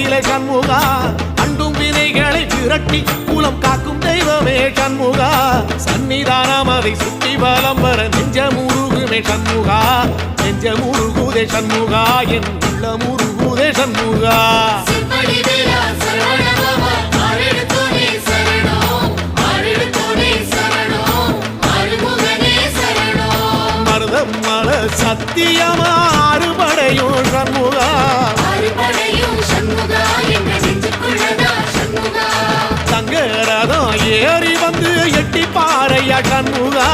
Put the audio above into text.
கோயிலே சண்முகா, அண்டும் வினைகளை விரட்டி குலம் காக்கும் தெய்வமே சண்முகா, சன்னிதானம் அதை சுற்றி வலம் வர நெஞ்சமுருகுமே சண்முகா, நெஞ்சமுருகுதே சண்முகா, என் உள்ளமுருகுதே சண்முகா. மருதம் மல சத்தியமா அறுபடையும் சண்முகா, தங்கரதம் ஏறி வந்து எட்டி பாறையா சண்முகா,